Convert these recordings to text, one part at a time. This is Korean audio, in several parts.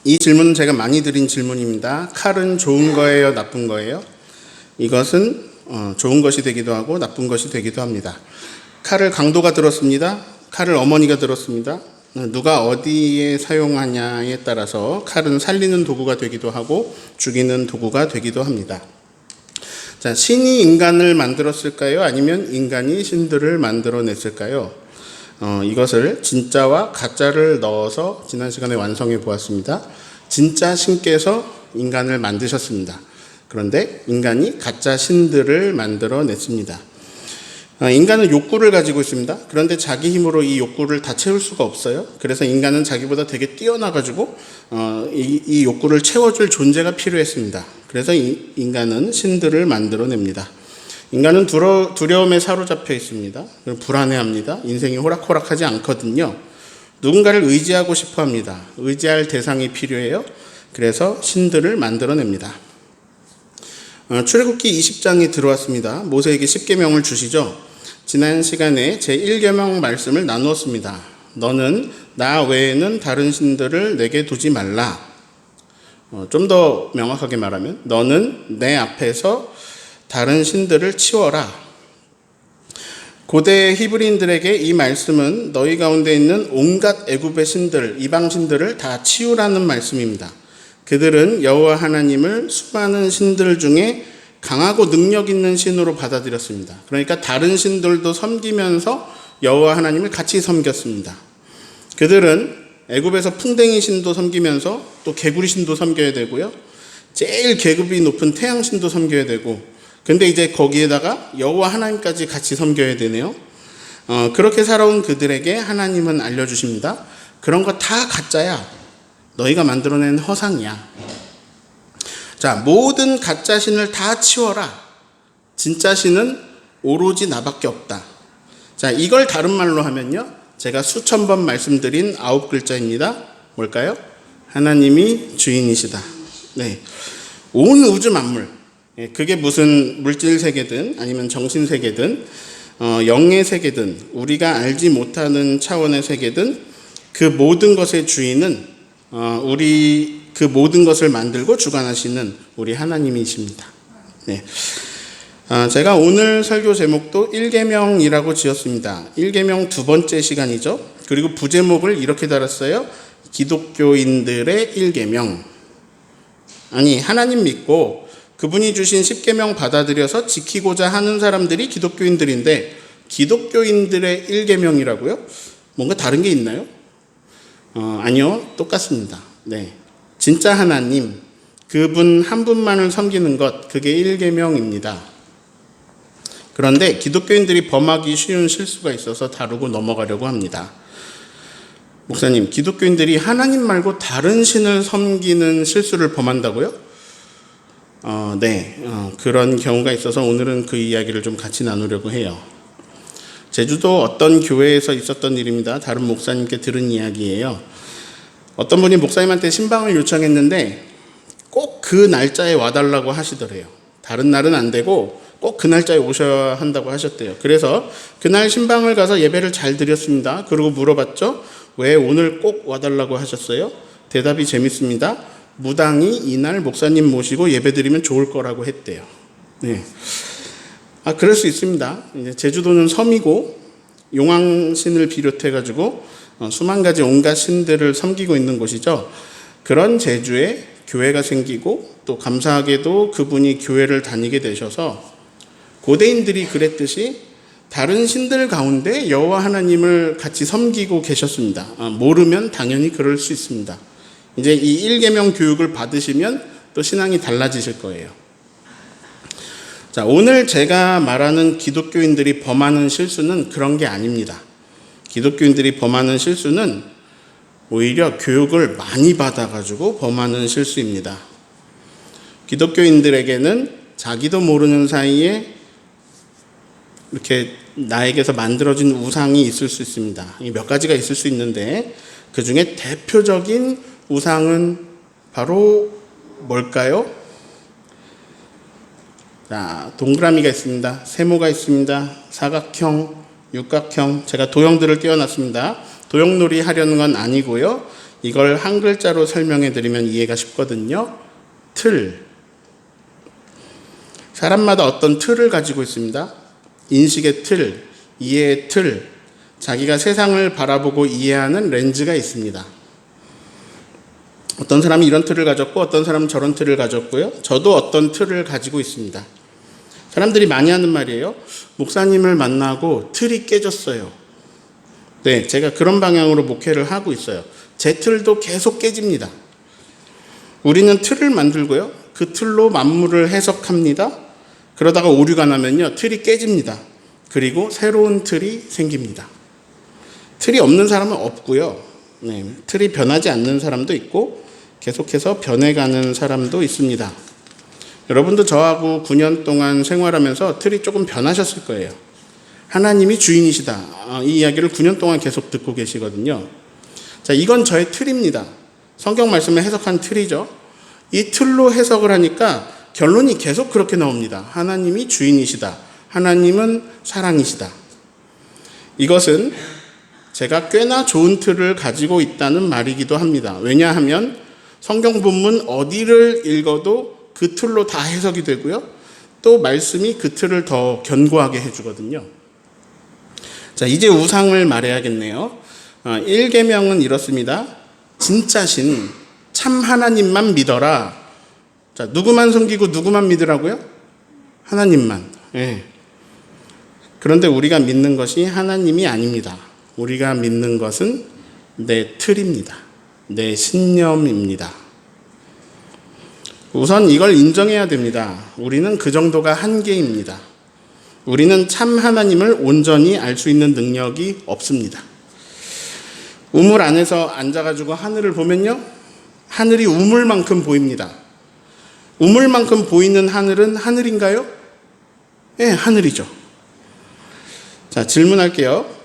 이 질문은 제가 많이 드린 질문입니다. 칼은 좋은 거예요, 나쁜 거예요? 이것은 좋은 것이 되기도 하고 나쁜 것이 되기도 합니다. 칼을 강도가 들었습니다. 칼을 어머니가 들었습니다. 누가 어디에 사용하냐에 따라서 칼은 살리는 도구가 되기도 하고 죽이는 도구가 되기도 합니다. 자, 신이 인간을 만들었을까요? 아니면 인간이 신들을 만들어냈을까요? 이것을 진짜와 가짜를 넣어서 지난 시간에 완성해 보았습니다. 진짜 신께서 인간을 만드셨습니다. 그런데 인간이 가짜 신들을 만들어냈습니다. 인간은 욕구를 가지고 있습니다. 그런데 자기 힘으로 이 욕구를 다 채울 수가 없어요. 그래서 인간은 자기보다 되게 뛰어나가지고 이 욕구를 채워줄 존재가 필요했습니다. 그래서 인간은 신들을 만들어냅니다. 인간은 두려움에 사로잡혀 있습니다. 불안해합니다. 인생이 호락호락하지 않거든요. 누군가를 의지하고 싶어 합니다. 의지할 대상이 필요해요. 그래서 신들을 만들어냅니다. 출애굽기 20장이 들어왔습니다. 모세에게 10계명을 주시죠. 지난 시간에 제1계명 말씀을 나누었습니다. 너는 나 외에는 다른 신들을 내게 두지 말라. 좀 더 명확하게 말하면 너는 내 앞에서 다른 신들을 치워라. 고대 히브리인들에게 이 말씀은 너희 가운데 있는 온갖 애굽의 신들, 이방 신들을 다 치우라는 말씀입니다. 그들은 여호와 하나님을 수많은 신들 중에 강하고 능력 있는 신으로 받아들였습니다. 그러니까 다른 신들도 섬기면서 여호와 하나님을 같이 섬겼습니다. 그들은 애굽에서 풍뎅이 신도 섬기면서 또 개구리 신도 섬겨야 되고요. 제일 계급이 높은 태양 신도 섬겨야 되고, 근데 이제 거기에다가 여호와 하나님까지 같이 섬겨야 되네요. 그렇게 살아온 그들에게 하나님은 알려주십니다. 그런 거 다 가짜야. 너희가 만들어낸 허상이야. 자, 모든 가짜 신을 다 치워라. 진짜 신은 오로지 나밖에 없다. 자, 이걸 다른 말로 하면요, 제가 수천 번 말씀드린 9글자입니다. 뭘까요? 하나님이 주인이시다. 네, 온 우주 만물, 그게 무슨 물질 세계든 아니면 정신 세계든 영의 세계든 우리가 알지 못하는 차원의 세계든 그 모든 것의 주인은 우리 그 모든 것을 만들고 주관하시는 우리 하나님이십니다. 네. 제가 오늘 설교 제목도 1계명이라고 지었습니다. 1계명 두 번째 시간이죠. 그리고 부제목을 이렇게 달았어요. 기독교인들의 1계명. 아니, 하나님 믿고 그분이 주신 10계명 받아들여서 지키고자 하는 사람들이 기독교인들인데 기독교인들의 1계명이라고요? 뭔가 다른 게 있나요? 아니요, 똑같습니다. 네. 진짜 하나님, 그분 한 분만을 섬기는 것, 그게 1계명입니다. 그런데 기독교인들이 범하기 쉬운 실수가 있어서 다루고 넘어가려고 합니다. 목사님, 기독교인들이 하나님 말고 다른 신을 섬기는 실수를 범한다고요? 네, 그런 경우가 있어서 오늘은 그 이야기를 좀 같이 나누려고 해요. 제주도 어떤 교회에서 있었던 일입니다. 다른 목사님께 들은 이야기예요. 어떤 분이 목사님한테 신방을 요청했는데 꼭 그 날짜에 와달라고 하시더래요. 다른 날은 안 되고 꼭 그 날짜에 오셔야 한다고 하셨대요. 그래서 그날 신방을 가서 예배를 잘 드렸습니다. 그리고 물어봤죠. 왜 오늘 꼭 와달라고 하셨어요? 대답이 재밌습니다. 무당이 이날 목사님 모시고 예배 드리면 좋을 거라고 했대요. 네. 그럴 수 있습니다. 이제 제주도는 섬이고 용왕신을 비롯해가지고 수만 가지 온갖 신들을 섬기고 있는 곳이죠. 그런 제주에 교회가 생기고 또 감사하게도 그분이 교회를 다니게 되셔서 고대인들이 그랬듯이 다른 신들 가운데 여호와 하나님을 같이 섬기고 계셨습니다. 모르면 당연히 그럴 수 있습니다. 이제 이 1계명 교육을 받으시면 또 신앙이 달라지실 거예요. 자, 오늘 제가 말하는 기독교인들이 범하는 실수는 그런 게 아닙니다. 기독교인들이 범하는 실수는 오히려 교육을 많이 받아가지고 범하는 실수입니다. 기독교인들에게는 자기도 모르는 사이에 이렇게 나에게서 만들어진 우상이 있을 수 있습니다. 몇 가지가 있을 수 있는데 그 중에 대표적인 우상은 바로 뭘까요? 자, 동그라미가 있습니다. 세모가 있습니다. 사각형, 육각형, 제가 도형들을 띄워놨습니다. 도형놀이 하려는 건 아니고요. 이걸 한 글자로 설명해 드리면 이해가 쉽거든요. 틀. 사람마다 어떤 틀을 가지고 있습니다. 인식의 틀, 이해의 틀, 자기가 세상을 바라보고 이해하는 렌즈가 있습니다. 어떤 사람이 이런 틀을 가졌고 어떤 사람은 저런 틀을 가졌고요. 저도 어떤 틀을 가지고 있습니다. 사람들이 많이 하는 말이에요. 목사님을 만나고 틀이 깨졌어요. 네, 제가 그런 방향으로 목회를 하고 있어요. 제 틀도 계속 깨집니다. 우리는 틀을 만들고요. 그 틀로 만물을 해석합니다. 그러다가 오류가 나면요. 틀이 깨집니다. 그리고 새로운 틀이 생깁니다. 틀이 없는 사람은 없고요. 네, 틀이 변하지 않는 사람도 있고 계속해서 변해가는 사람도 있습니다. 여러분도 저하고 9년 동안 생활하면서 틀이 조금 변하셨을 거예요. 하나님이 주인이시다. 이 이야기를 9년 동안 계속 듣고 계시거든요. 자, 이건 저의 틀입니다. 성경 말씀을 해석한 틀이죠. 이 틀로 해석을 하니까 결론이 계속 그렇게 나옵니다. 하나님이 주인이시다. 하나님은 사랑이시다. 이것은 제가 꽤나 좋은 틀을 가지고 있다는 말이기도 합니다. 왜냐하면 성경 본문 어디를 읽어도 그 틀로 다 해석이 되고요. 또 말씀이 그 틀을 더 견고하게 해주거든요. 자, 이제 우상을 말해야겠네요. 1계명은 이렇습니다. 진짜 신, 참 하나님만 믿어라. 자, 누구만 섬기고 누구만 믿으라고요? 하나님만. 예. 그런데 우리가 믿는 것이 하나님이 아닙니다. 우리가 믿는 것은 내 틀입니다. 내 신념입니다. 우선 이걸 인정해야 됩니다. 우리는 그 정도가 한계입니다. 우리는 참 하나님을 온전히 알 수 있는 능력이 없습니다. 우물 안에서 앉아가지고 하늘을 보면요. 하늘이 우물만큼 보입니다. 우물만큼 보이는 하늘은 하늘인가요? 네, 하늘이죠. 자, 질문할게요.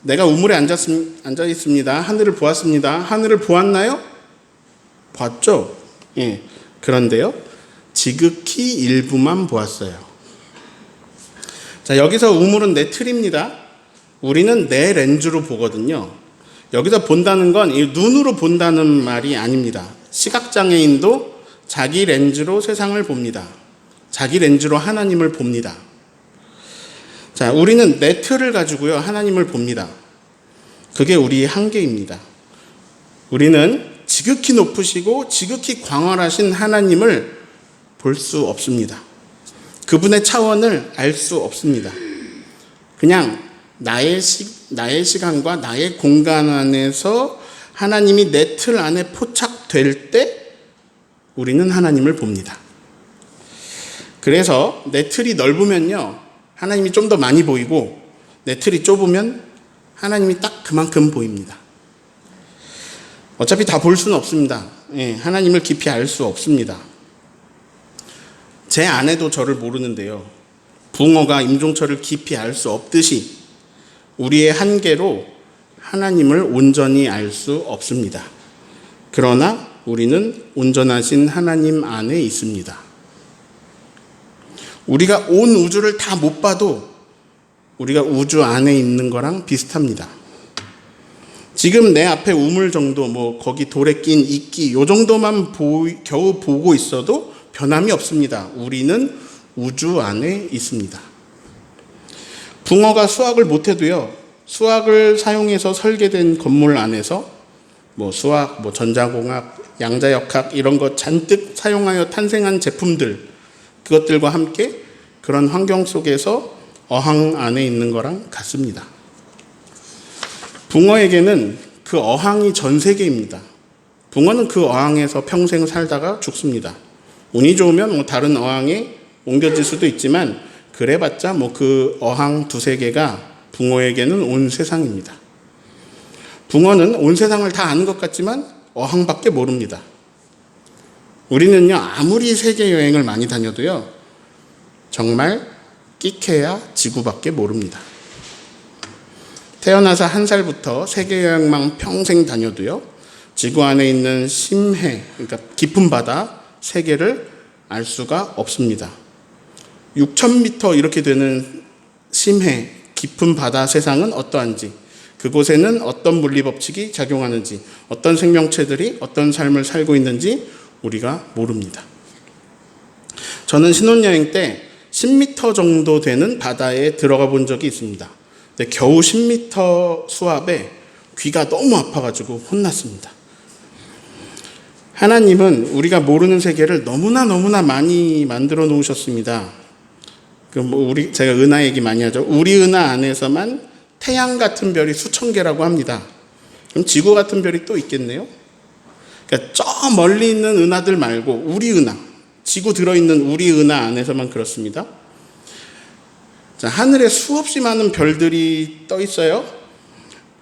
내가 우물에 앉아 있습니다. 하늘을 보았습니다. 하늘을 보았나요? 봤죠? 예. 그런데요, 지극히 일부만 보았어요. 자, 여기서 우물은 내 틀입니다. 우리는 내 렌즈로 보거든요. 여기서 본다는 건 눈으로 본다는 말이 아닙니다. 시각장애인도 자기 렌즈로 세상을 봅니다. 자기 렌즈로 하나님을 봅니다. 자, 우리는 내 틀을 가지고요, 하나님을 봅니다. 그게 우리의 한계입니다. 우리는 지극히 높으시고 지극히 광활하신 하나님을 볼 수 없습니다. 그분의 차원을 알 수 없습니다. 그냥 나의 시간과 나의 공간 안에서 하나님이 내 틀 안에 포착될 때 우리는 하나님을 봅니다. 그래서 내 틀이 넓으면요, 하나님이 좀 더 많이 보이고 내 틀이 좁으면 하나님이 딱 그만큼 보입니다. 어차피 다 볼 수는 없습니다. 예, 하나님을 깊이 알 수 없습니다. 제 아내도 저를 모르는데요. 붕어가 임종철을 깊이 알 수 없듯이 우리의 한계로 하나님을 온전히 알 수 없습니다. 그러나 우리는 온전하신 하나님 안에 있습니다. 우리가 온 우주를 다 못 봐도 우리가 우주 안에 있는 거랑 비슷합니다. 지금 내 앞에 우물 정도, 거기 돌에 낀 이끼, 요 정도만 겨우 보고 있어도 변함이 없습니다. 우리는 우주 안에 있습니다. 붕어가 수학을 못해도요, 수학을 사용해서 설계된 건물 안에서 수학, 전자공학, 양자역학 이런 거 잔뜩 사용하여 탄생한 제품들, 그것들과 함께 그런 환경 속에서 어항 안에 있는 거랑 같습니다. 붕어에게는 그 어항이 전 세계입니다. 붕어는 그 어항에서 평생 살다가 죽습니다. 운이 좋으면 다른 어항에 옮겨질 수도 있지만 그래봤자 그 어항 두세 개가 붕어에게는 온 세상입니다. 붕어는 온 세상을 다 아는 것 같지만 어항밖에 모릅니다. 우리는요, 아무리 세계 여행을 많이 다녀도요, 정말 끼케야 지구밖에 모릅니다. 태어나서 1살부터 세계 여행만 평생 다녀도요, 지구 안에 있는 심해, 그러니까 깊은 바다 세계를 알 수가 없습니다. 6,000m 이렇게 되는 심해, 깊은 바다 세상은 어떠한지, 그곳에는 어떤 물리법칙이 작용하는지, 어떤 생명체들이 어떤 삶을 살고 있는지 우리가 모릅니다. 저는 신혼여행 때 10m 정도 되는 바다에 들어가 본 적이 있습니다. 근데 겨우 10m 수압에 귀가 너무 아파가지고 혼났습니다. 하나님은 우리가 모르는 세계를 너무나 많이 만들어 놓으셨습니다. 제가 은하 얘기 많이 하죠. 우리 은하 안에서만 태양 같은 별이 수천 개라고 합니다. 그럼 지구 같은 별이 또 있겠네요. 그러니까 저 멀리 있는 은하들 말고 우리 은하, 지구 들어있는 우리 은하 안에서만 그렇습니다. 자, 하늘에 수없이 많은 별들이 떠 있어요.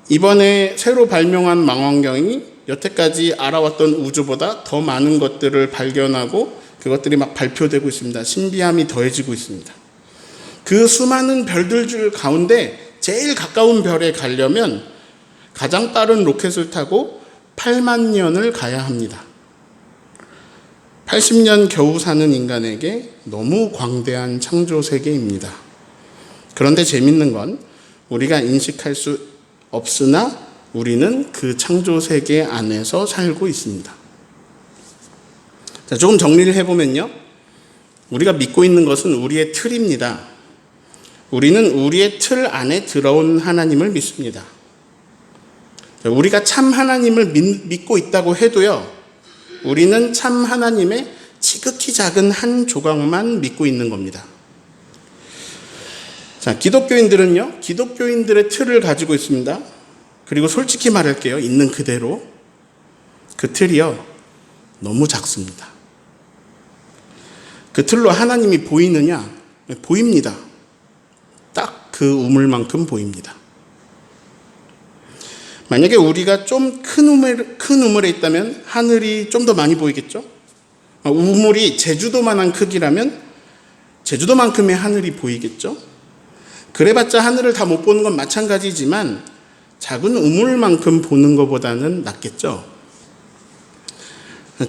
이번에 새로 발명한 망원경이 여태까지 알아왔던 우주보다 더 많은 것들을 발견하고 그것들이 막 발표되고 있습니다. 신비함이 더해지고 있습니다. 그 수많은 별들 줄 가운데 제일 가까운 별에 가려면 가장 빠른 로켓을 타고 8만 년을 가야 합니다. 80년 겨우 사는 인간에게 너무 광대한 창조 세계입니다. 그런데 재밌는 건 우리가 인식할 수 없으나 우리는 그 창조 세계 안에서 살고 있습니다. 자, 조금 정리를 해보면요. 우리가 믿고 있는 것은 우리의 틀입니다. 우리는 우리의 틀 안에 들어온 하나님을 믿습니다. 우리가 참 하나님을 믿고 있다고 해도요, 우리는 참 하나님의 지극히 작은 한 조각만 믿고 있는 겁니다. 자, 기독교인들은요, 기독교인들의 틀을 가지고 있습니다. 그리고 솔직히 말할게요. 있는 그대로. 그 틀이요, 너무 작습니다. 그 틀로 하나님이 보이느냐? 보입니다. 딱 그 우물만큼 보입니다. 만약에 우리가 좀 큰 우물에 있다면 하늘이 좀 더 많이 보이겠죠? 우물이 제주도만한 크기라면 제주도만큼의 하늘이 보이겠죠? 그래봤자 하늘을 다 못 보는 건 마찬가지지만 작은 우물만큼 보는 것보다는 낫겠죠?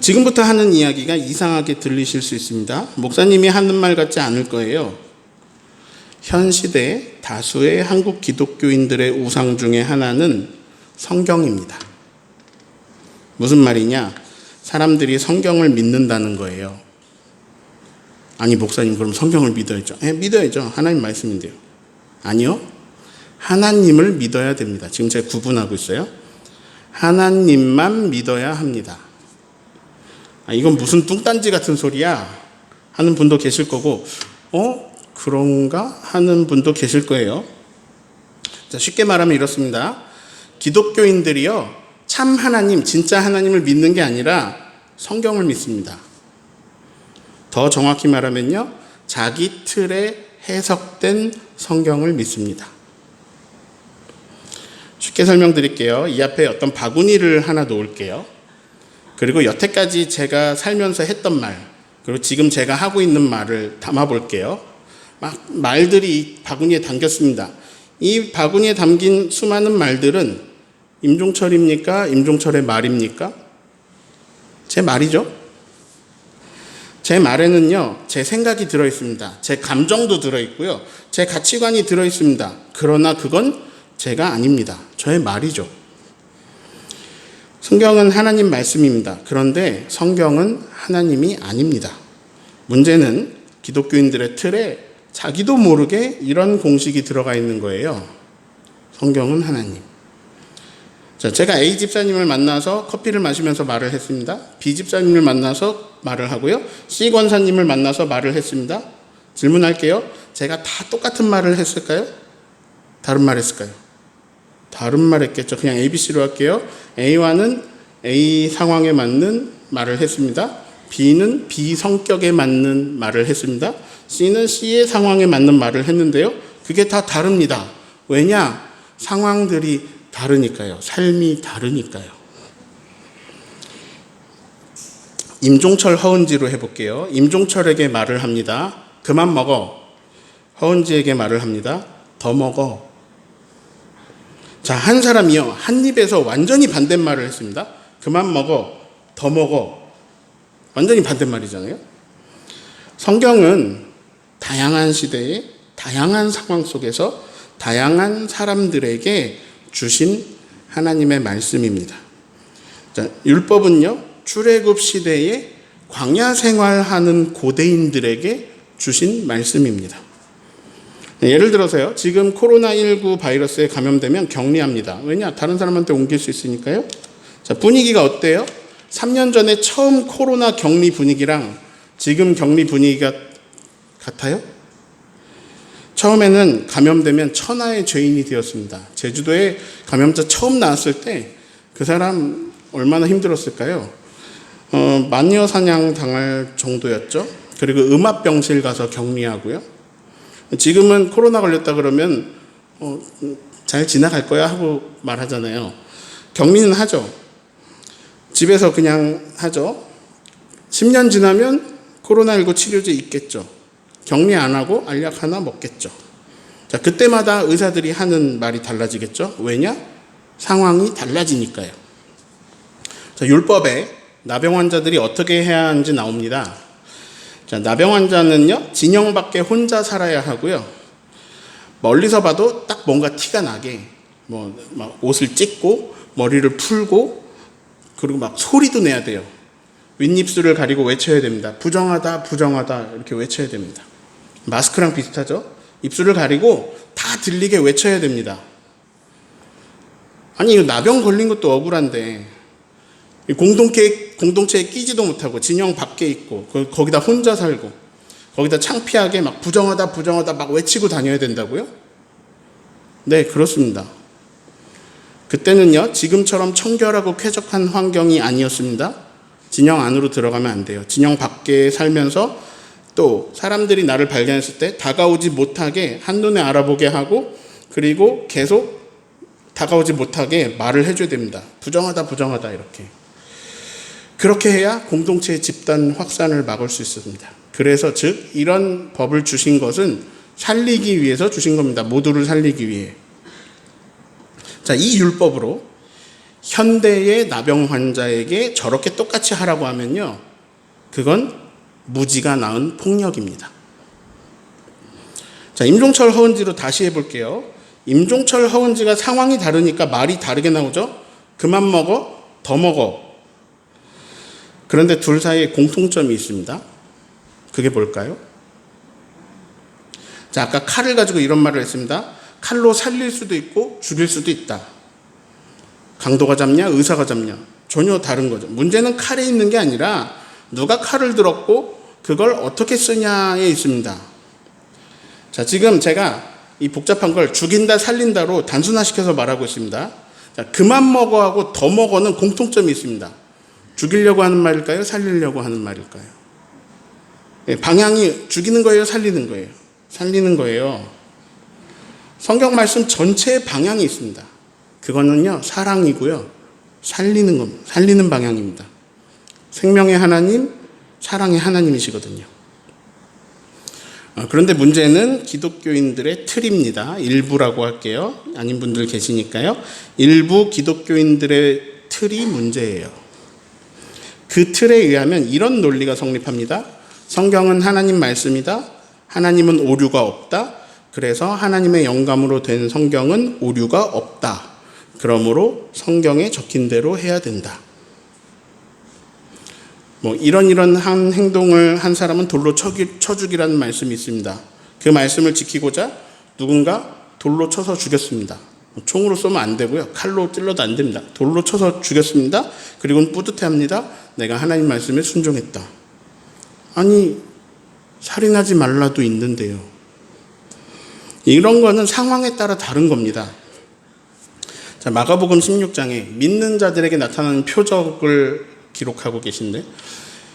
지금부터 하는 이야기가 이상하게 들리실 수 있습니다. 목사님이 하는 말 같지 않을 거예요. 현 시대 다수의 한국 기독교인들의 우상 중에 하나는 성경입니다. 무슨 말이냐? 사람들이 성경을 믿는다는 거예요. 아니, 목사님, 그럼 성경을 믿어야죠. 믿어야죠. 하나님 말씀인데요. 아니요. 하나님을 믿어야 됩니다. 지금 제가 구분하고 있어요. 하나님만 믿어야 합니다. 이건 무슨 뚱딴지 같은 소리야? 하는 분도 계실 거고, 그런가? 하는 분도 계실 거예요. 자, 쉽게 말하면 이렇습니다. 기독교인들이요, 참 하나님, 진짜 하나님을 믿는 게 아니라 성경을 믿습니다. 더 정확히 말하면요, 자기 틀에 해석된 성경을 믿습니다. 쉽게 설명드릴게요. 이 앞에 어떤 바구니를 하나 놓을게요. 그리고 여태까지 제가 살면서 했던 말, 그리고 지금 제가 하고 있는 말을 담아볼게요. 막 말들이 이 바구니에 담겼습니다. 이 바구니에 담긴 수많은 말들은 임종철입니까? 임종철의 말입니까? 제 말이죠. 제 말에는요, 제 생각이 들어있습니다. 제 감정도 들어있고요. 제 가치관이 들어있습니다. 그러나 그건 제가 아닙니다. 저의 말이죠. 성경은 하나님 말씀입니다. 그런데 성경은 하나님이 아닙니다. 문제는 기독교인들의 틀에 자기도 모르게 이런 공식이 들어가 있는 거예요. 성경은 하나님. 자, 제가 A 집사님을 만나서 커피를 마시면서 말을 했습니다. B 집사님을 만나서 말을 하고요. C 권사님을 만나서 말을 했습니다. 질문할게요. 제가 다 똑같은 말을 했을까요? 다른 말 했을까요? 다른 말 했겠죠. 그냥 ABC로 할게요. A와는 A 상황에 맞는 말을 했습니다. B는 B 성격에 맞는 말을 했습니다. C는 C의 상황에 맞는 말을 했는데요. 그게 다 다릅니다. 왜냐? 상황들이 다르니까요. 삶이 다르니까요. 임종철, 허은지로 해볼게요. 임종철에게 말을 합니다. 그만 먹어. 허은지에게 말을 합니다. 더 먹어. 자, 한 사람이요, 한 입에서 완전히 반대말을 했습니다. 그만 먹어. 더 먹어. 완전히 반대말이잖아요. 성경은 다양한 시대에 다양한 상황 속에서 다양한 사람들에게 주신 하나님의 말씀입니다. 자, 율법은요, 출애굽 시대에 광야 생활하는 고대인들에게 주신 말씀입니다. 예를 들어서요, 지금 코로나19 바이러스에 감염되면 격리합니다. 왜냐? 다른 사람한테 옮길 수 있으니까요. 자, 분위기가 어때요? 3년 전에 처음 코로나 격리 분위기랑 지금 격리 분위기가 같아요? 처음에는 감염되면 천하의 죄인이 되었습니다. 제주도에 감염자 처음 나왔을 때 그 사람 얼마나 힘들었을까요? 마녀 사냥 당할 정도였죠. 그리고 음압병실 가서 격리하고요. 지금은 코로나 걸렸다 그러면 잘 지나갈 거야 하고 말하잖아요. 격리는 하죠. 집에서 그냥 하죠. 10년 지나면 코로나19 치료제 있겠죠. 격리 안 하고 알약 하나 먹겠죠. 자, 그때마다 의사들이 하는 말이 달라지겠죠. 왜냐? 상황이 달라지니까요. 자, 율법에 나병 환자들이 어떻게 해야 하는지 나옵니다. 자, 나병 환자는요, 진영 밖에 혼자 살아야 하고요. 멀리서 봐도 딱 뭔가 티가 나게 막 옷을 찢고 머리를 풀고 그리고 막 소리도 내야 돼요. 윗입술을 가리고 외쳐야 됩니다. 부정하다, 부정하다 이렇게 외쳐야 됩니다. 마스크랑 비슷하죠? 입술을 가리고 다 들리게 외쳐야 됩니다. 아니, 이거 나병 걸린 것도 억울한데 공동체에 끼지도 못하고 진영 밖에 있고 거기다 혼자 살고 거기다 창피하게 막 부정하다, 부정하다 막 외치고 다녀야 된다고요? 네, 그렇습니다. 그때는요, 지금처럼 청결하고 쾌적한 환경이 아니었습니다. 진영 안으로 들어가면 안 돼요. 진영 밖에 살면서 또 사람들이 나를 발견했을 때 다가오지 못하게 한눈에 알아보게 하고 그리고 계속 다가오지 못하게 말을 해줘야 됩니다. 부정하다, 부정하다 이렇게. 그렇게 해야 공동체의 집단 확산을 막을 수 있습니다. 그래서 즉 이런 법을 주신 것은 살리기 위해서 주신 겁니다. 모두를 살리기 위해. 자, 이 율법으로 현대의 나병 환자에게 저렇게 똑같이 하라고 하면요, 그건 무지가 낳은 폭력입니다. 자, 임종철 허은지로 다시 해볼게요. 임종철 허은지가 상황이 다르니까 말이 다르게 나오죠. 그만 먹어, 더 먹어. 그런데 둘 사이에 공통점이 있습니다. 그게 뭘까요? 자, 아까 칼을 가지고 이런 말을 했습니다. 칼로 살릴 수도 있고 죽일 수도 있다. 강도가 잡냐, 의사가 잡냐, 전혀 다른 거죠. 문제는 칼에 있는 게 아니라 누가 칼을 들었고 그걸 어떻게 쓰냐에 있습니다. 자, 지금 제가 이 복잡한 걸 죽인다, 살린다로 단순화시켜서 말하고 있습니다. 자, 그만 먹어 하고 더 먹어는 공통점이 있습니다. 죽이려고 하는 말일까요? 살리려고 하는 말일까요? 방향이 죽이는 거예요? 살리는 거예요? 살리는 거예요. 성경 말씀 전체의 방향이 있습니다. 그거는요, 사랑이고요. 살리는 겁니다. 살리는 방향입니다. 생명의 하나님, 사랑의 하나님이시거든요. 그런데 문제는 기독교인들의 틀입니다. 일부라고 할게요. 아닌 분들 계시니까요. 일부 기독교인들의 틀이 문제예요. 그 틀에 의하면 이런 논리가 성립합니다. 성경은 하나님 말씀이다. 하나님은 오류가 없다. 그래서 하나님의 영감으로 된 성경은 오류가 없다. 그러므로 성경에 적힌 대로 해야 된다. 이런 한 행동을 한 사람은 돌로 쳐 죽이라는 말씀이 있습니다. 그 말씀을 지키고자 누군가 돌로 쳐서 죽였습니다. 총으로 쏘면 안 되고요. 칼로 찔러도 안 됩니다. 돌로 쳐서 죽였습니다. 그리고는 뿌듯해합니다. 내가 하나님 말씀에 순종했다. 아니, 살인하지 말라도 있는데요. 이런 거는 상황에 따라 다른 겁니다. 자, 마가복음 16장에 믿는 자들에게 나타나는 표적을 기록하고 계신데,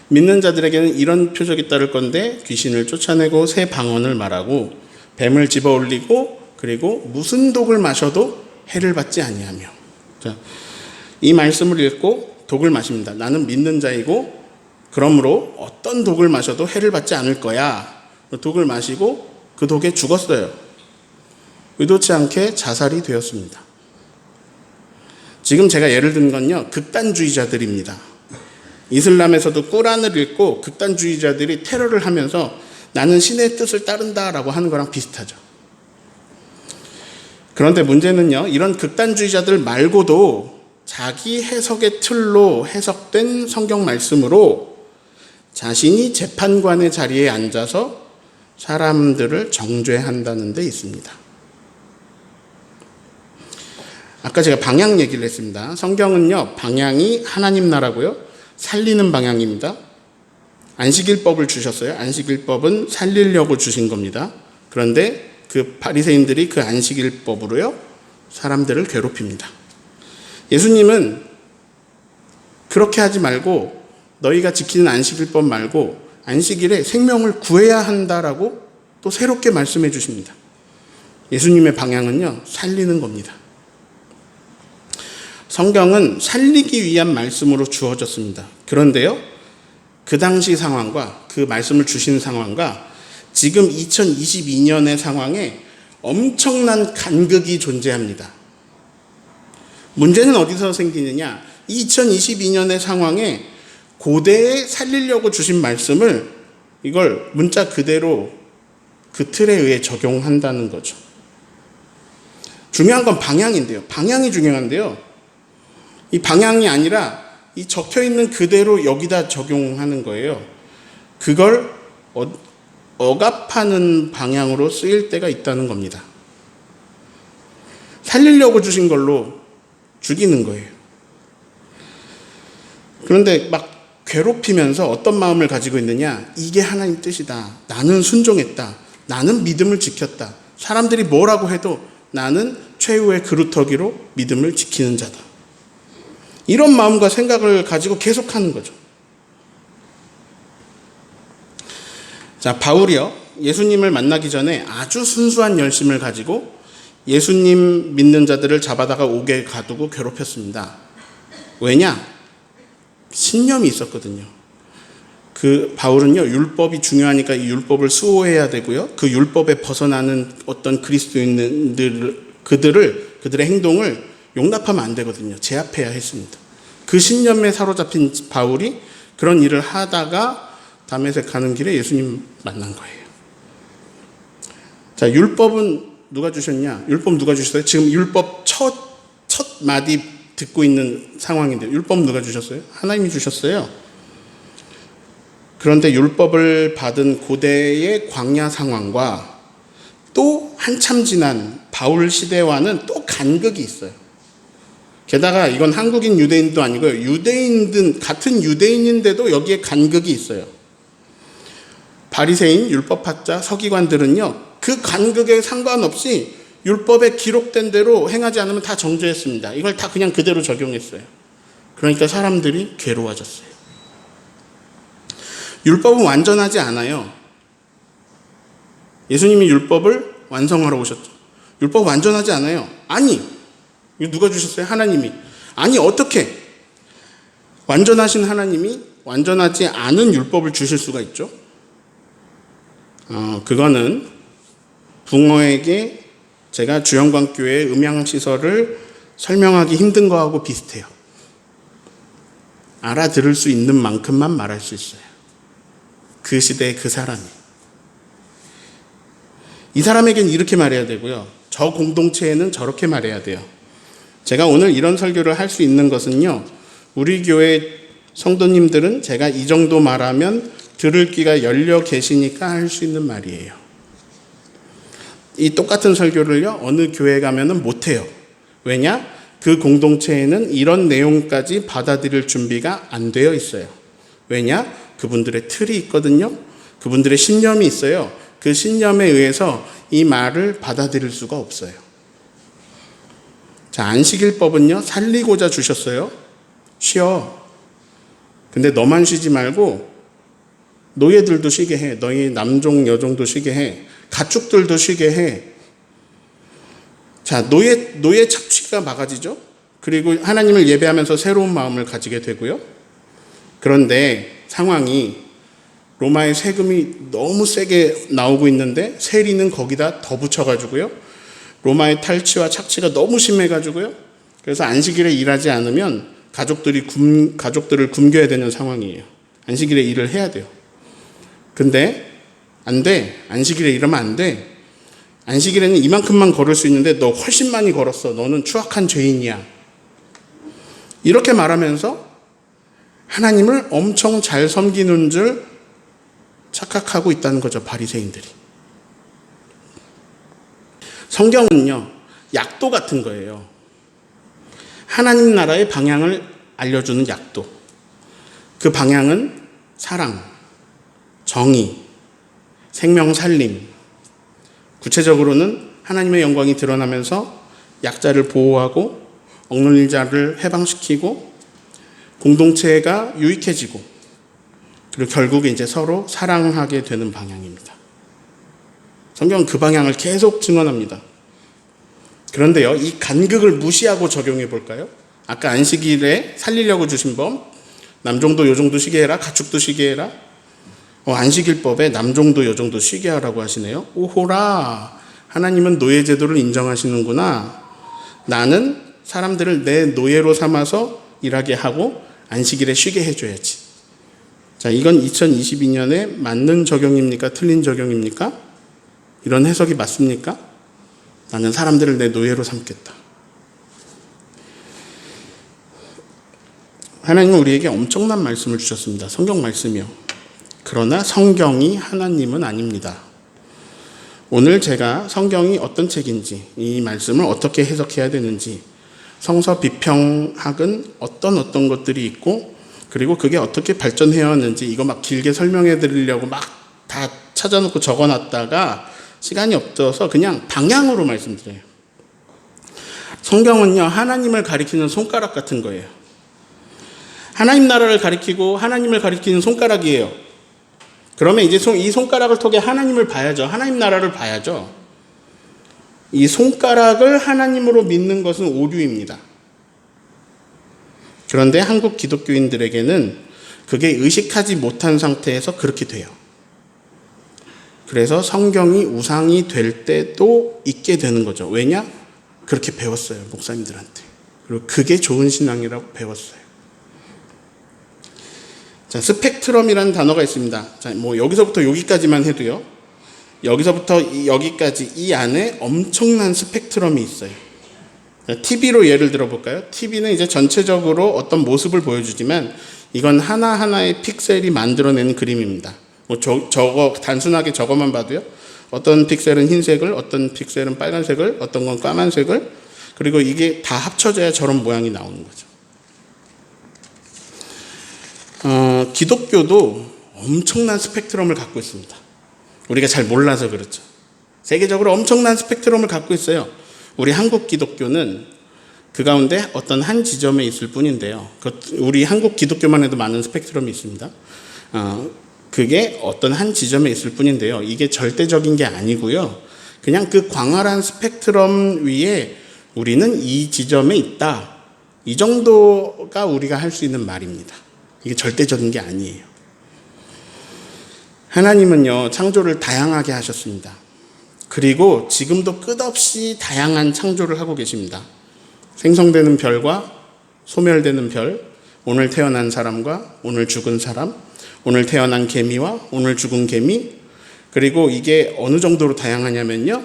믿는 자들에게는 이런 표적이 따를 건데 귀신을 쫓아내고 새 방언을 말하고 뱀을 집어 올리고 그리고 무슨 독을 마셔도 해를 받지 아니하며. 자, 이 말씀을 읽고 독을 마십니다. 나는 믿는 자이고 그러므로 어떤 독을 마셔도 해를 받지 않을 거야. 독을 마시고 그 독에 죽었어요. 의도치 않게 자살이 되었습니다. 지금 제가 예를 든 건요, 극단주의자들입니다. 이슬람에서도 꾸란을 읽고 극단주의자들이 테러를 하면서 나는 신의 뜻을 따른다라고 하는 거랑 비슷하죠. 그런데 문제는요, 이런 극단주의자들 말고도 자기 해석의 틀로 해석된 성경 말씀으로 자신이 재판관의 자리에 앉아서 사람들을 정죄한다는 데 있습니다. 아까 제가 방향 얘기를 했습니다. 성경은요, 방향이 하나님 나라고요, 살리는 방향입니다. 안식일법을 주셨어요. 안식일법은 살리려고 주신 겁니다. 그런데 그 바리새인들이 그 안식일법으로요, 사람들을 괴롭힙니다. 예수님은 그렇게 하지 말고 너희가 지키는 안식일법 말고 안식일에 생명을 구해야 한다라고 또 새롭게 말씀해 주십니다. 예수님의 방향은요, 살리는 겁니다. 성경은 살리기 위한 말씀으로 주어졌습니다. 그런데요, 그 당시 상황과 그 말씀을 주신 상황과 지금 2022년의 상황에 엄청난 간극이 존재합니다. 문제는 어디서 생기느냐? 2022년의 상황에 고대에 살리려고 주신 말씀을 이걸 문자 그대로 그 틀에 의해 적용한다는 거죠. 중요한 건 방향인데요. 방향이 중요한데요. 이 방향이 아니라 이 적혀 있는 그대로 여기다 적용하는 거예요. 그걸 억압하는 방향으로 쓰일 때가 있다는 겁니다. 살리려고 주신 걸로 죽이는 거예요. 그런데 막 괴롭히면서 어떤 마음을 가지고 있느냐? 이게 하나님 뜻이다. 나는 순종했다. 나는 믿음을 지켰다. 사람들이 뭐라고 해도 나는 최후의 그루터기로 믿음을 지키는 자다. 이런 마음과 생각을 가지고 계속하는 거죠. 자, 바울이요, 예수님을 만나기 전에 아주 순수한 열심을 가지고 예수님 믿는 자들을 잡아다가 옥에 가두고 괴롭혔습니다. 왜냐? 신념이 있었거든요. 그 바울은요, 율법이 중요하니까 이 율법을 수호해야 되고요, 그 율법에 벗어나는 어떤 그들의 행동을 용납하면 안 되거든요. 제압해야 했습니다. 그 신념에 사로잡힌 바울이 그런 일을 하다가 다메섹 가는 길에 예수님 만난 거예요. 자, 율법은 누가 주셨냐? 율법 누가 주셨어요? 지금 율법 첫 마디 듣고 있는 상황인데 율법 누가 주셨어요? 하나님이 주셨어요. 그런데 율법을 받은 고대의 광야 상황과 또 한참 지난 바울 시대와는 또 간극이 있어요. 게다가 이건 한국인 유대인도 아니고요, 같은 유대인인데도 여기에 간극이 있어요. 바리새인 율법학자 서기관들은요, 그 간극에 상관없이 율법에 기록된 대로 행하지 않으면 다 정죄했습니다. 이걸 다 그냥 그대로 적용했어요. 그러니까 사람들이 괴로워졌어요. 율법은 완전하지 않아요. 예수님이 율법을 완성하러 오셨죠. 율법 완전하지 않아요. 아니, 이거 누가 주셨어요? 하나님이. 아니, 어떻게 완전하신 하나님이 완전하지 않은 율법을 주실 수가 있죠? 그거는 붕어에게 제가 주영광교회 음향시설을 설명하기 힘든 거하고 비슷해요. 알아들을 수 있는 만큼만 말할 수 있어요. 그 시대의 그 사람이. 이 사람에겐 이렇게 말해야 되고요, 저 공동체에는 저렇게 말해야 돼요. 제가 오늘 이런 설교를 할 수 있는 것은요, 우리 교회 성도님들은 제가 이 정도 말하면 들을 귀가 열려 계시니까 할 수 있는 말이에요. 이 똑같은 설교를요, 어느 교회 가면은 못해요. 왜냐? 그 공동체에는 이런 내용까지 받아들일 준비가 안 되어 있어요. 왜냐? 그분들의 틀이 있거든요. 그분들의 신념이 있어요. 그 신념에 의해서 이 말을 받아들일 수가 없어요. 자, 안식일법은요, 살리고자 주셨어요. 쉬어. 근데 너만 쉬지 말고 노예들도 쉬게 해. 너희 남종 여종도 쉬게 해. 가축들도 쉬게 해. 자, 노예 착취가 막아지죠. 그리고 하나님을 예배하면서 새로운 마음을 가지게 되고요. 그런데 상황이 로마의 세금이 너무 세게 나오고 있는데 세리는 거기다 더 붙여가지고요, 로마의 탈취와 착취가 너무 심해가지고요, 그래서 안식일에 일하지 않으면 가족들을 굶겨야 되는 상황이에요. 안식일에 일을 해야 돼요. 근데 안 돼. 안식일에 일하면 안 돼. 안식일에는 이만큼만 걸을 수 있는데 너 훨씬 많이 걸었어. 너는 추악한 죄인이야. 이렇게 말하면서 하나님을 엄청 잘 섬기는 줄 착각하고 있다는 거죠, 바리새인들이. 성경은요, 약도 같은 거예요. 하나님 나라의 방향을 알려주는 약도. 그 방향은 사랑, 정의, 생명 살림. 구체적으로는 하나님의 영광이 드러나면서 약자를 보호하고 억눌린 자를 해방시키고 공동체가 유익해지고 그리고 결국에 이제 서로 사랑하게 되는 방향입니다. 성경은 그 방향을 계속 증언합니다. 그런데요, 이 간극을 무시하고 적용해 볼까요? 아까 안식일에 살리려고 주신 법, 남종도 여종도 쉬게 해라, 가축도 쉬게 해라. 안식일법에 남종도 여종도 쉬게 하라고 하시네요. 오호라, 하나님은 노예 제도를 인정하시는구나. 나는 사람들을 내 노예로 삼아서 일하게 하고 안식일에 쉬게 해줘야지. 자, 이건 2022년에 맞는 적용입니까? 틀린 적용입니까? 이런 해석이 맞습니까? 나는 사람들을 내 노예로 삼겠다. 하나님은 우리에게 엄청난 말씀을 주셨습니다. 성경 말씀이요. 그러나 성경이 하나님은 아닙니다. 오늘 제가 성경이 어떤 책인지, 이 말씀을 어떻게 해석해야 되는지, 성서 비평학은 어떤 것들이 있고, 그리고 그게 어떻게 발전해 왔는지, 이거 막 길게 설명해 드리려고 막 다 찾아놓고 적어놨다가 시간이 없어서 그냥 방향으로 말씀드려요. 성경은요, 하나님을 가리키는 손가락 같은 거예요. 하나님 나라를 가리키고 하나님을 가리키는 손가락이에요. 그러면 이제 이 손가락을 통해 하나님을 봐야죠. 하나님 나라를 봐야죠. 이 손가락을 하나님으로 믿는 것은 오류입니다. 그런데 한국 기독교인들에게는 그게 의식하지 못한 상태에서 그렇게 돼요. 그래서 성경이 우상이 될 때도 있게 되는 거죠. 왜냐? 그렇게 배웠어요, 목사님들한테. 그리고 그게 좋은 신앙이라고 배웠어요. 자, 스펙트럼이라는 단어가 있습니다. 자, 여기서부터 여기까지만 해도요, 여기서부터 여기까지 이 안에 엄청난 스펙트럼이 있어요. TV로 예를 들어볼까요? TV는 이제 전체적으로 어떤 모습을 보여주지만 이건 하나하나의 픽셀이 만들어내는 그림입니다. 저거 단순하게 저거만 봐도요, 어떤 픽셀은 흰색을, 어떤 픽셀은 빨간색을, 어떤 건 까만색을, 그리고 이게 다 합쳐져야 저런 모양이 나오는 거죠. 기독교도 엄청난 스펙트럼을 갖고 있습니다. 우리가 잘 몰라서 그렇죠. 세계적으로 엄청난 스펙트럼을 갖고 있어요. 우리 한국 기독교는 그 가운데 어떤 한 지점에 있을 뿐인데요. 우리 한국 기독교만 해도 많은 스펙트럼이 있습니다. 그게 어떤 한 지점에 있을 뿐인데요. 이게 절대적인 게 아니고요. 그냥 그 광활한 스펙트럼 위에 우리는 이 지점에 있다. 이 정도가 우리가 할 수 있는 말입니다. 이게 절대적인 게 아니에요. 하나님은요, 창조를 다양하게 하셨습니다. 그리고 지금도 끝없이 다양한 창조를 하고 계십니다. 생성되는 별과 소멸되는 별, 오늘 태어난 사람과 오늘 죽은 사람, 오늘 태어난 개미와 오늘 죽은 개미, 그리고 이게 어느 정도로 다양하냐면요,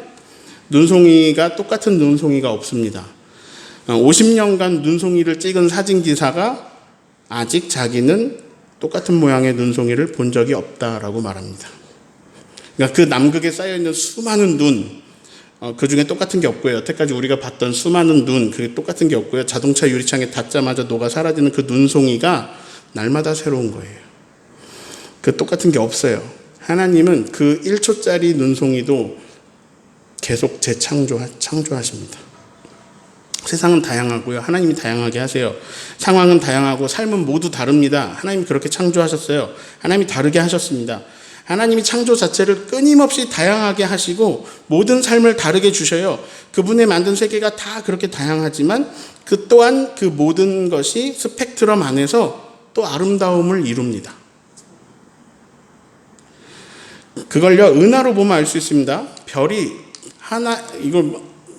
눈송이가 똑같은 눈송이가 없습니다. 50년간 눈송이를 찍은 사진기사가 아직 자기는 똑같은 모양의 눈송이를 본 적이 없다라고 말합니다. 그러니까 그 남극에 쌓여있는 수많은 눈, 그 중에 똑같은 게 없고요. 여태까지 우리가 봤던 수많은 눈, 그게 똑같은 게 없고요. 자동차 유리창에 닿자마자 녹아 사라지는 그 눈송이가 날마다 새로운 거예요. 그 똑같은 게 없어요. 하나님은 그 1초짜리 눈송이도 계속 창조하십니다. 세상은 다양하고요. 하나님이 다양하게 하세요. 상황은 다양하고 삶은 모두 다릅니다. 하나님이 그렇게 창조하셨어요. 하나님이 다르게 하셨습니다. 하나님이 창조 자체를 끊임없이 다양하게 하시고 모든 삶을 다르게 주셔요. 그분의 만든 세계가 다 그렇게 다양하지만 그 또한 그 모든 것이 스펙트럼 안에서 또 아름다움을 이룹니다. 그걸요, 은하로 보면 알 수 있습니다. 별이 하나,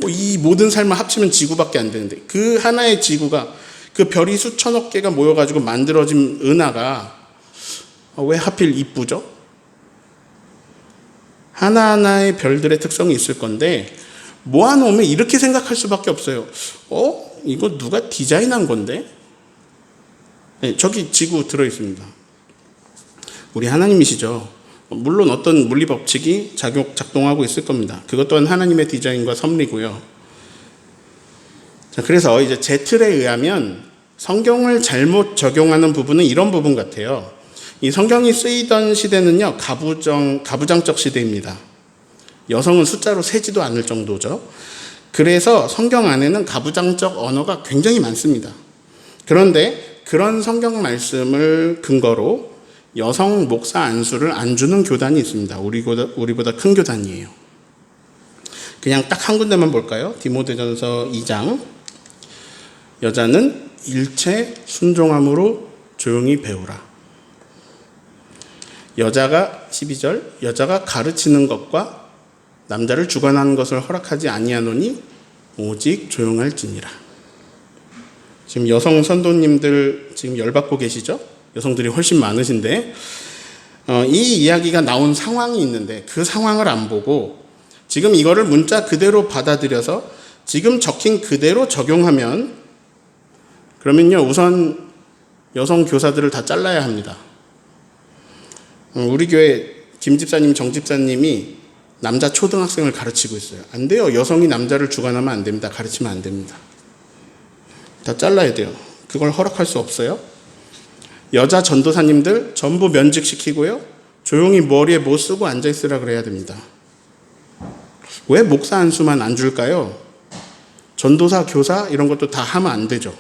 이 모든 삶을 합치면 지구밖에 안 되는데 그 하나의 지구가, 그 별이 수천억 개가 모여가지고 만들어진 은하가 왜 하필 이쁘죠? 하나하나의 별들의 특성이 있을 건데 모아놓으면 이렇게 생각할 수밖에 없어요. 이거 누가 디자인한 건데? 네, 저기 지구 들어있습니다. 우리 하나님이시죠. 물론 어떤 물리 법칙이 작동하고 있을 겁니다. 그것 또한 하나님의 디자인과 섭리고요. 자, 그래서 이제 제 틀에 의하면 성경을 잘못 적용하는 부분은 이런 부분 같아요. 이 성경이 쓰이던 시대는요, 가부장적 시대입니다. 여성은 숫자로 세지도 않을 정도죠. 그래서 성경 안에는 가부장적 언어가 굉장히 많습니다. 그런데 그런 성경 말씀을 근거로 여성 목사 안수를 안 주는 교단이 있습니다. 우리보다 큰 교단이에요. 그냥 딱 한 군데만 볼까요? 디모데전서 2장. 여자는 일체 순종함으로 조용히 배우라. 여자가 12절, 여자가 가르치는 것과 남자를 주관하는 것을 허락하지 아니하노니 오직 조용할지니라. 지금 여성 선도님들 지금 열받고 계시죠? 여성들이 훨씬 많으신데 이 이야기가 나온 상황이 있는데 그 상황을 안 보고 지금 이거를 문자 그대로 받아들여서 지금 적힌 그대로 적용하면 그러면요, 우선 여성 교사들을 다 잘라야 합니다. 우리 교회 김 집사님, 정 집사님이 남자 초등학생을 가르치고 있어요. 안 돼요. 여성이 남자를 주관하면 안 됩니다. 가르치면 안 됩니다. 다 잘라야 돼요. 그걸 허락할 수 없어요. 여자 전도사님들 전부 면직시키고요. 조용히 머리에 못 쓰고 앉아있으라 그래야 됩니다. 왜 목사 안수만 안 줄까요? 전도사, 교사 이런 것도 다 하면 안 되죠.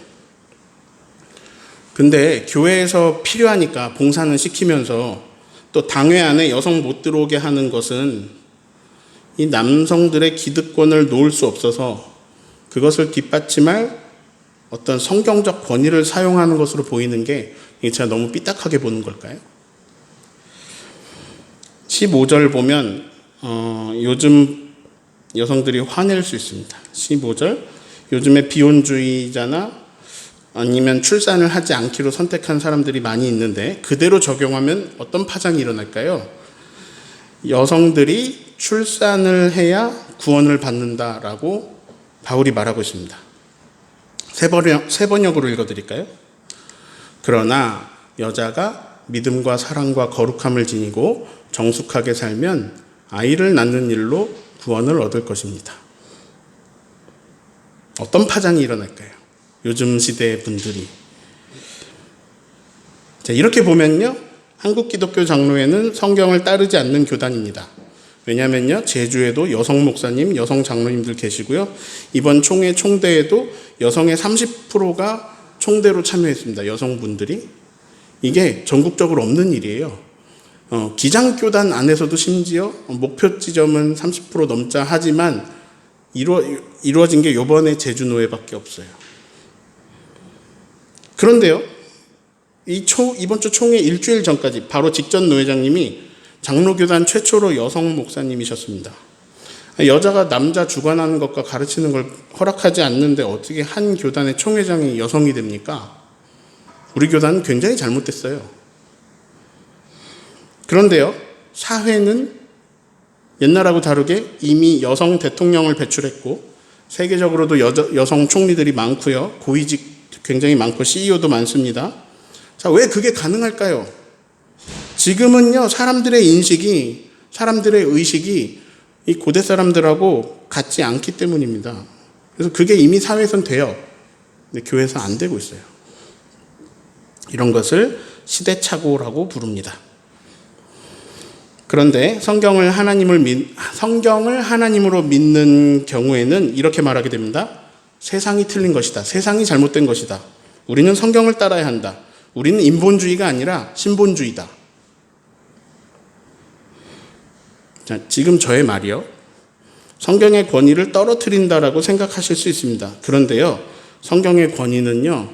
근데 교회에서 필요하니까 봉사는 시키면서 또 당회 안에 여성 못 들어오게 하는 것은 이 남성들의 기득권을 놓을 수 없어서 그것을 뒷받침할 어떤 성경적 권위를 사용하는 것으로 보이는 게 제가 너무 삐딱하게 보는 걸까요? 15절 보면 요즘 여성들이 화낼 수 있습니다. 15절 요즘에 비혼주의자나 아니면 출산을 하지 않기로 선택한 사람들이 많이 있는데 그대로 적용하면 어떤 파장이 일어날까요? 여성들이 출산을 해야 구원을 받는다라고 바울이 말하고 있습니다. 세 번역으로 읽어드릴까요? 그러나 여자가 믿음과 사랑과 거룩함을 지니고 정숙하게 살면 아이를 낳는 일로 구원을 얻을 것입니다. 어떤 파장이 일어날까요? 요즘 시대의 분들이. 자, 이렇게 보면요, 한국 기독교 장로회는 성경을 따르지 않는 교단입니다. 왜냐면요, 제주에도 여성 목사님, 여성 장로님들 계시고요. 이번 총회 총대에도 여성의 30%가 총대로 참여했습니다. 여성분들이. 이게 전국적으로 없는 일이에요. 기장교단 안에서도 심지어 목표 지점은 30% 넘자 하지만 이루어진 게 이번에 제주노회밖에 없어요. 그런데요, 이번 주 총회 일주일 전까지 바로 직전 노회장님이 장로교단 최초로 여성 목사님이셨습니다. 여자가 남자 주관하는 것과 가르치는 걸 허락하지 않는데 어떻게 한 교단의 총회장이 여성이 됩니까? 우리 교단은 굉장히 잘못됐어요. 그런데요, 사회는 옛날하고 다르게 이미 여성 대통령을 배출했고 세계적으로도 여성 총리들이 많고요. 고위직 굉장히 많고 CEO도 많습니다. 자, 왜 그게 가능할까요? 지금은요, 사람들의 인식이, 사람들의 의식이 이 고대 사람들하고 같지 않기 때문입니다. 그래서 그게 이미 사회에선 돼요. 근데 교회에서 안 되고 있어요. 이런 것을 시대착오라고 부릅니다. 그런데 성경을 하나님으로 믿는 경우에는 이렇게 말하게 됩니다. 세상이 틀린 것이다. 세상이 잘못된 것이다. 우리는 성경을 따라야 한다. 우리는 인본주의가 아니라 신본주의다. 자, 지금 저의 말이요, 성경의 권위를 떨어뜨린다라고 생각하실 수 있습니다. 그런데요, 성경의 권위는요,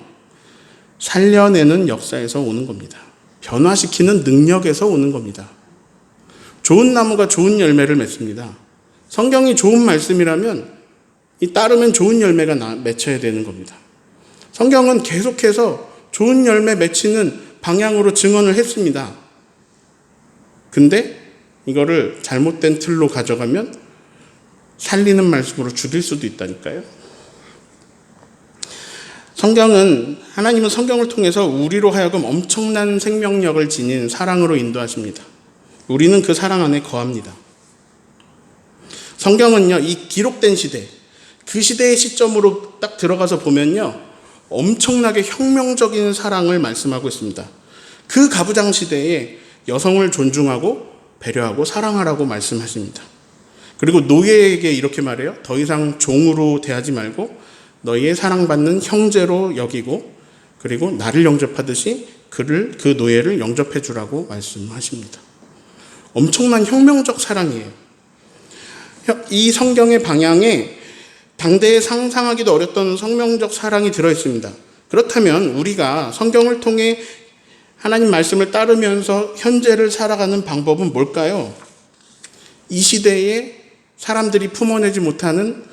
살려내는 역사에서 오는 겁니다. 변화시키는 능력에서 오는 겁니다. 좋은 나무가 좋은 열매를 맺습니다. 성경이 좋은 말씀이라면 따르면 좋은 열매가 맺혀야 되는 겁니다. 성경은 계속해서 좋은 열매 맺히는 방향으로 증언을 했습니다. 근데 이거를 잘못된 틀로 가져가면 살리는 말씀으로 죽일 수도 있다니까요. 하나님은 성경을 통해서 우리로 하여금 엄청난 생명력을 지닌 사랑으로 인도하십니다. 우리는 그 사랑 안에 거합니다. 성경은요, 이 기록된 시대, 그 시대의 시점으로 딱 들어가서 보면요, 엄청나게 혁명적인 사랑을 말씀하고 있습니다. 그 가부장 시대에 여성을 존중하고 배려하고 사랑하라고 말씀하십니다. 그리고 노예에게 이렇게 말해요. 더 이상 종으로 대하지 말고 너희의 사랑받는 형제로 여기고, 그리고 나를 영접하듯이 그 노예를 영접해 주라고 말씀하십니다. 엄청난 혁명적 사랑이에요. 이 성경의 방향에 당대에 상상하기도 어렸던 성명적 사랑이 들어있습니다. 그렇다면 우리가 성경을 통해 하나님 말씀을 따르면서 현재를 살아가는 방법은 뭘까요? 이 시대에 사람들이 품어내지 못하는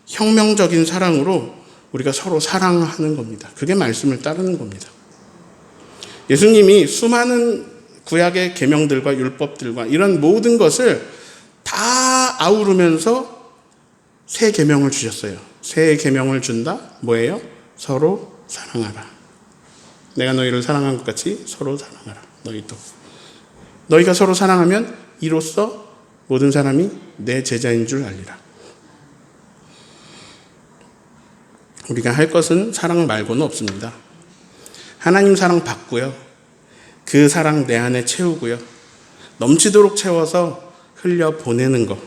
혁명적인 사랑으로 우리가 서로 사랑하는 겁니다. 그게 말씀을 따르는 겁니다. 예수님이 수많은 구약의 계명들과 율법들과 이런 모든 것을 다 아우르면서 새 계명을 주셨어요. 새 계명을 준다? 뭐예요? 서로 사랑하라. 내가 너희를 사랑한 것 같이 서로 사랑하라. 너희도. 너희가 서로 사랑하면 이로써 모든 사람이 내 제자인 줄 알리라. 우리가 할 것은 사랑 말고는 없습니다. 하나님 사랑 받고요. 그 사랑 내 안에 채우고요. 넘치도록 채워서 흘려 보내는 것.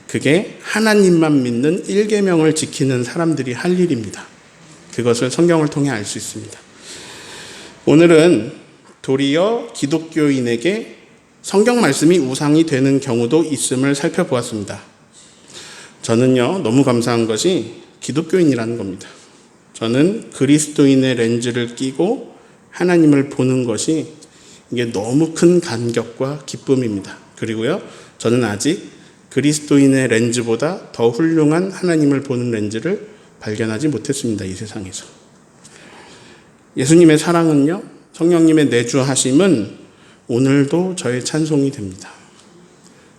그게 하나님만 믿는 1계명을 지키는 사람들이 할 일입니다. 그것을 성경을 통해 알 수 있습니다. 오늘은 도리어 기독교인에게 성경 말씀이 우상이 되는 경우도 있음을 살펴보았습니다. 저는요, 너무 감사한 것이 기독교인이라는 겁니다. 저는 그리스도인의 렌즈를 끼고 하나님을 보는 것이 이게 너무 큰 감격과 기쁨입니다. 그리고요, 저는 아직 그리스도인의 렌즈보다 더 훌륭한 하나님을 보는 렌즈를 발견하지 못했습니다. 이 세상에서. 예수님의 사랑은요, 성령님의 내주하심은 오늘도 저의 찬송이 됩니다.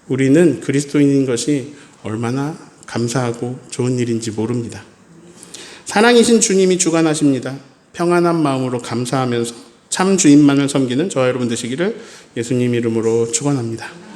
우리는 그리스도인인 것이 얼마나 감사하고 좋은 일인지 모릅니다. 사랑이신 주님이 주관하십니다. 평안한 마음으로 감사하면서 참 주인만을 섬기는 저와 여러분 되시기를 예수님 이름으로 축원합니다.